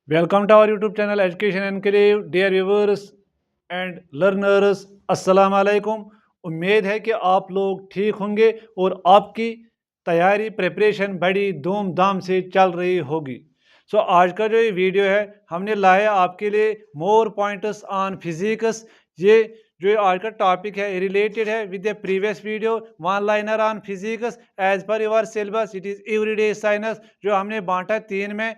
Welcome to our YouTube channel Education Enclave. Dear viewers and learners, अस्सलाम वालेकुम। उम्मीद है कि आप लोग ठीक होंगे और आपकी तैयारी प्रिपरेशन बड़ी धूमधाम से चल रही होगी। आज का जो ये वीडियो है हमने लाया आपके लिए मोर पॉइंटर्स ऑन फिजिक्स। ये जो आज का टॉपिक है रिलेटेड है with the previous video one liner on physics as per your syllabus. It is everyday science जो हमने बांटा तीन में,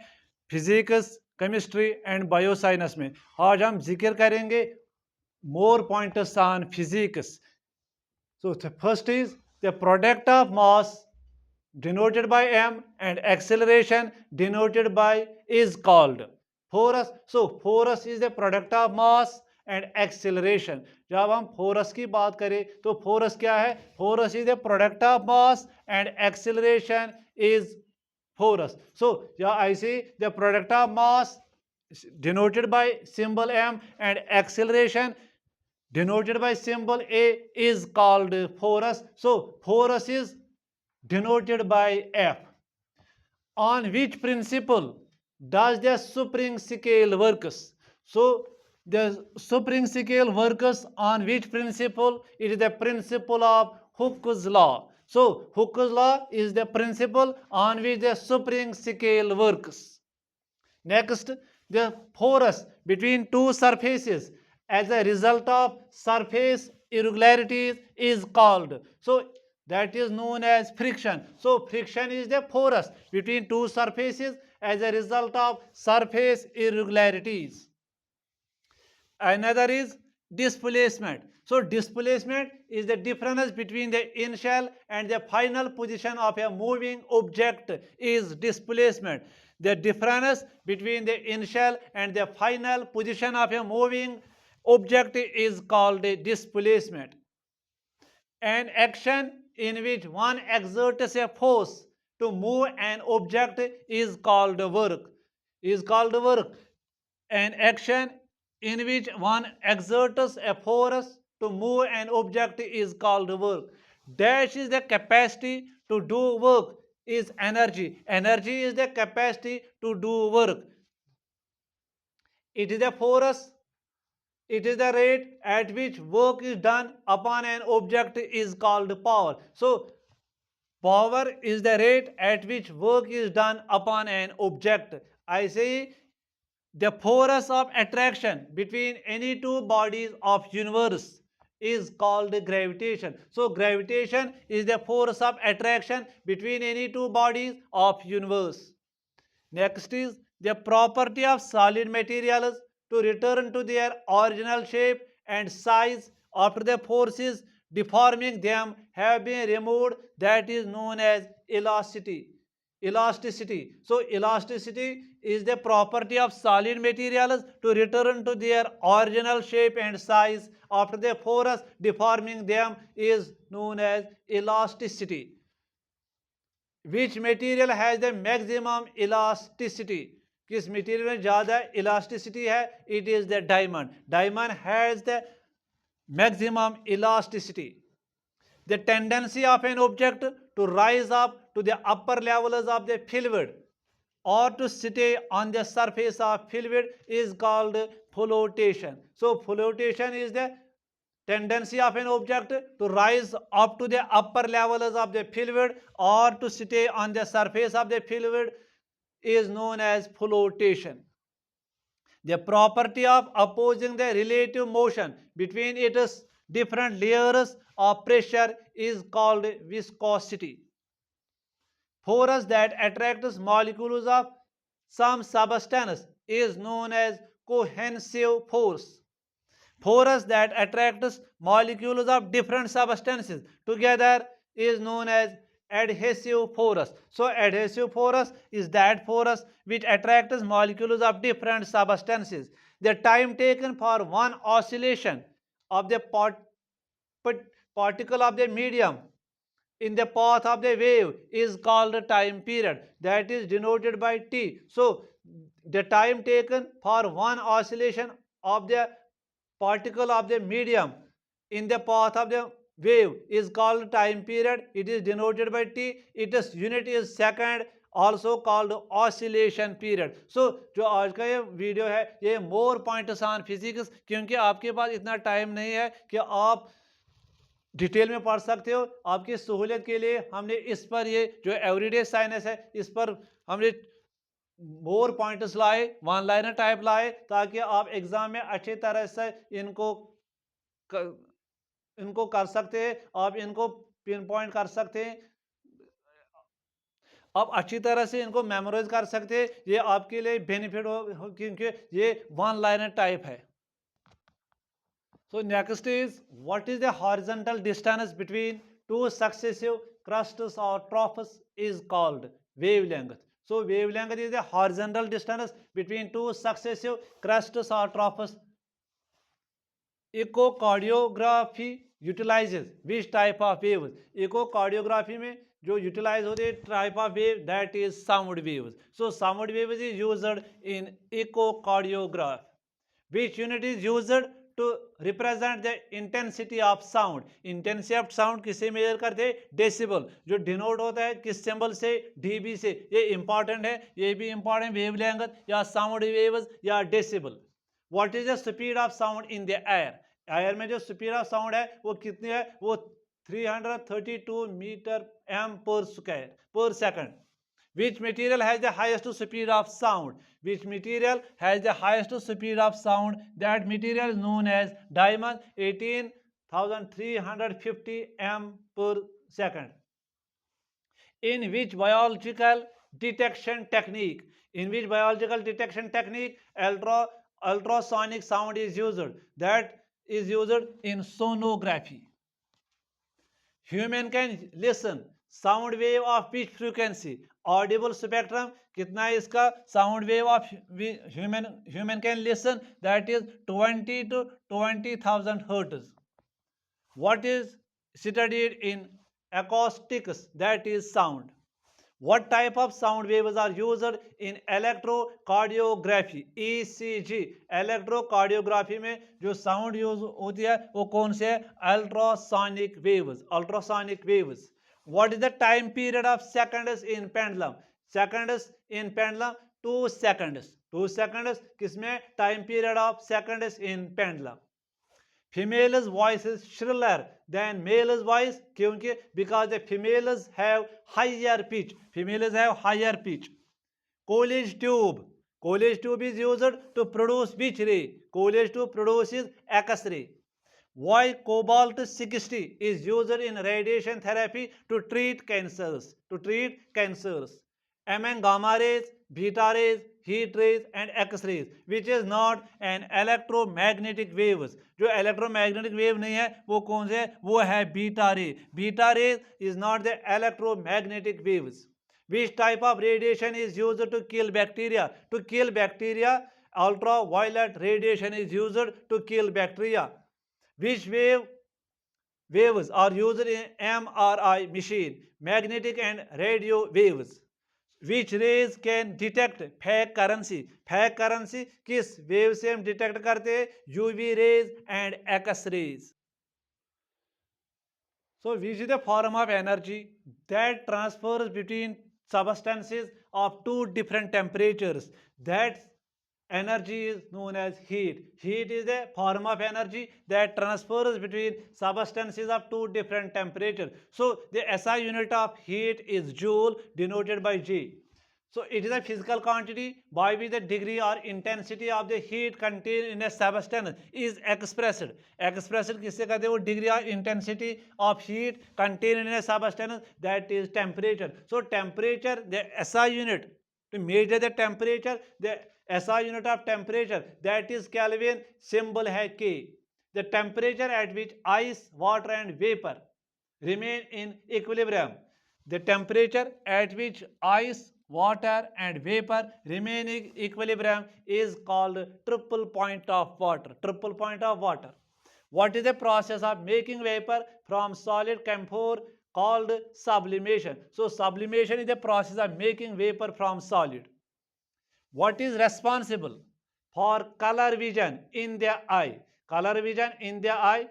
फिजिक्स, केमिस्ट्री एंड बायोसाइंस में। आज हम जिक्र करेंगे more points on physics. So the first is the product of mass denoted by m and acceleration denoted by is called force. So force is the product of mass and acceleration. जब हम force की बात करें तो force क्या है? Force is the product of mass and acceleration is force. So yeah, I see the product of mass denoted by symbol m and acceleration denoted by symbol A is called force. So force is denoted by F. On which principle does the spring scale works? So the spring scale works on which principle? It is the principle of Hooke's law. So Hooke's law is the principle on which the spring scale works. Next, the force between two surfaces as a result of surface irregularities is called. So that is known as friction. So friction is the force between two surfaces as a result of surface irregularities. Another is displacement. So displacement is the difference between the initial and the final position of a moving object is displacement. The difference between the initial and the final position of a moving object is called displacement. An action in which one exerts a force to move an object is called work. An action in which one exerts a force to move an object is called work. Dash is the capacity to do work is energy. Energy is the capacity to do work. It is the force. It is the rate at which work is done upon an object is called power. So power is the rate at which work is done upon an object. I say the force of attraction between any two bodies of universe is called gravitation. So gravitation is the force of attraction between any two bodies of universe. Next is the property of solid materials to return to their original shape and size after the forces deforming them have been removed, that is known as elasticity. So elasticity is the property of solid materials to return to their original shape and size after the force deforming them is known as elasticity. Which material has the maximum elasticity? किस material में ज़्यादा elasticity है? It is the diamond. Diamond has the maximum elasticity. The tendency of an object to rise up to the upper levels of the fluid or to stay on the surface of fluid is called flotation. So flotation is the tendency of an object to rise up to the upper levels of the fluid or to stay on the surface of the fluid is known as flotation. The property of opposing the relative motion between its different layers of pressure is called viscosity. Force that attracts molecules of some substance is known as cohesive force. Force that attracts molecules of different substances together is known as adhesive force. So adhesive force is that force which attracts molecules of different substances. The time taken for one oscillation of the particle of the medium in the path of the wave is called the time period, that is denoted by t. So the time taken for one oscillation of the particle of the medium in the path of the wave is called time period. It is denoted by t. Its unit is second also called oscillation period. So जो आज का ये video है ये more points on physics, क्योंकि आपके पास इतना time नहीं है कि आप डिटेल में पढ़ सकते हो। आपकी सहूलियत के लिए हमने इस पर, ये जो एवरीडे साइंस है, इस पर हमने मोर पॉइंट्स लाए, वन लाइनर टाइप लाए, ताकि आप एग्जाम में अच्छी तरह से इनको कर सकते हैं, आप इनको पिन पॉइंट कर सकते हैं, आप अच्छी तरह से इनको मेमोराइज कर सकते हैं। ये आपके लिए बेनिफिट क्योंकि ये वन लाइनर टाइप है। So next is, what is the horizontal distance between two successive crusts or troughs is called wavelength. So wavelength is the horizontal distance between two successive crusts or troughs. Echocardiography utilizes which type of waves? Echocardiography में जो utilize होते हैं type of wave, that is sound waves. So sound waves is used in echocardiography. Which unit is used to represent the intensity of sound? Intensity of sound किससे major करते हैं? Decibel, जो denote होता है किस symbol से? DB से। ये इंपॉर्टेंट है, ये भी इंपॉर्टेंट, वेवलेंथ या साउंड वेव्स या decibel. What is the speed of sound in the air? Air में जो स्पीड ऑफ साउंड है वो कितनी है? वो 332 मीटर एम पर स्क्वायर पर second. Which material has the highest speed of sound? Which material has the highest speed of sound? That material is known as diamond, 18,350 m per second. In which biological detection technique? In which biological detection technique ultrasonic sound is used? That is used in sonography. Human can listen sound wave of which frequency? Audible spectrum कितना है इसका? Sound wave of human can listen, that is 20 to 20,000 hertz. What is studied in acoustics? That is sound. What type of sound waves are used in electrocardiography? ECG. electrocardiography में जो sound use होती है वो कौन से है? Ultrasonic waves. Ultrasonic waves. What is the time period of seconds in pendulum? Seconds in pendulum 2 seconds. 2 seconds किसमें? Time period of seconds in pendulum. Female's voice is shriller than male's voice. क्योंकि because the females have higher pitch. Females have higher pitch. Coolidge tube. Coolidge tube is used to produce which ray? Coolidge tube produces X-ray. Why cobalt 60 is used in radiation therapy to treat cancers? To treat cancers. Among gamma rays, beta rays, heat rays and X-rays, which is not an electromagnetic waves. जो electromagnetic wave नहीं है वो कौन से है? वो है beta ray. Beta rays is not the electromagnetic waves. Which type of radiation is used to kill bacteria? To kill bacteria, ultraviolet radiation is used to kill bacteria. Which waves are used in MRI machine? Magnetic and radio waves. Which rays can detect fake currency? Fake currency किस wave से हम detect करते हैं? UV rays and X rays. So which is the form of energy that transfers between substances of two different temperatures? That energy is known as heat. Heat is a form of energy that transfers between substances of two different temperatures. So the SI unit of heat is joule, denoted by J. So it is a physical quantity by which the degree or intensity of the heat contained in a substance is expressed. Expressed किससे कहते हैं? वो degree or intensity of heat contained in a substance, that is temperature. So temperature, the SI unit to measure the temperature, the SI unit of temperature, that is Kelvin, symbol है K. The temperature at which ice, water and vapor remain in equilibrium. The temperature at which ice, water and vapor remain in equilibrium is called triple point of water. Triple point of water. What is the process of making vapor from solid camphor called sublimation? So sublimation is the process of making vapor from solid. What is responsible for color vision in the eye? Color vision in the eye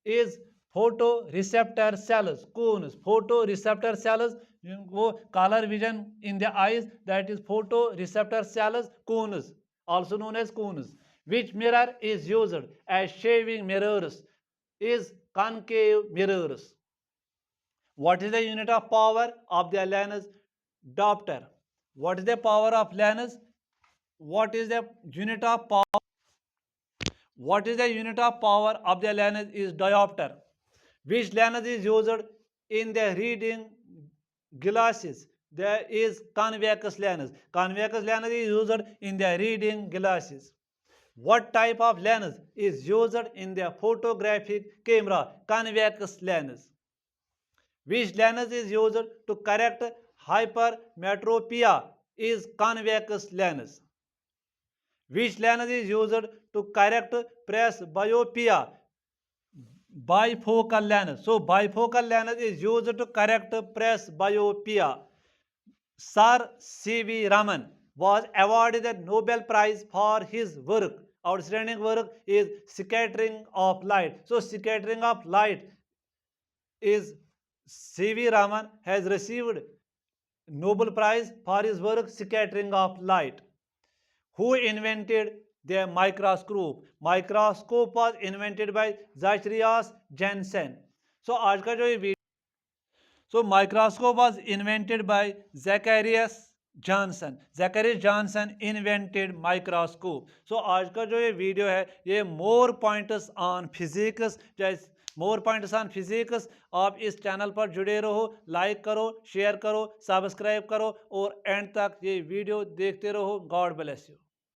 is photoreceptor cells, cones. Photoreceptor cells वो color vision in the eyes, that is photoreceptor cells, cones, also known as cones. Which mirror is used as shaving mirrors? Is concave mirrors. What is the unit of power of the lens? Diopter. What is the power of lens? What is the unit of power? What is the unit of power of the lens is diopter. Which lens is used in the reading glasses? There is convex lens. Convex lens is used in the reading glasses. What type of lens is used in the photographic camera? Convex lens. Which lens is used to correct hypermetropia? Is convex lens. Which lens is used to correct presbyopia? Bifocal lens. So bifocal lens is used to correct presbyopia. Sir C.V. Raman was awarded the Nobel Prize for his work. Outstanding work is scattering of light. So scattering of light is C.V. Raman has received Nobel Prize for his work scattering of light. Who invented the microscope? Microscope was invented by Zacharias Janssen. So आज का जो ये So microscope was invented by Zacharias Johnson. Zacharias Johnson invented microscope. So आज का जो ये video है ये more pointers on physics, जैसे more pointers on physics. आप इस चैनल पर जुड़े रहो, लाइक करो, शेयर करो, सब्सक्राइब करो और एंड तक ये वीडियो देखते रहो. God bless you.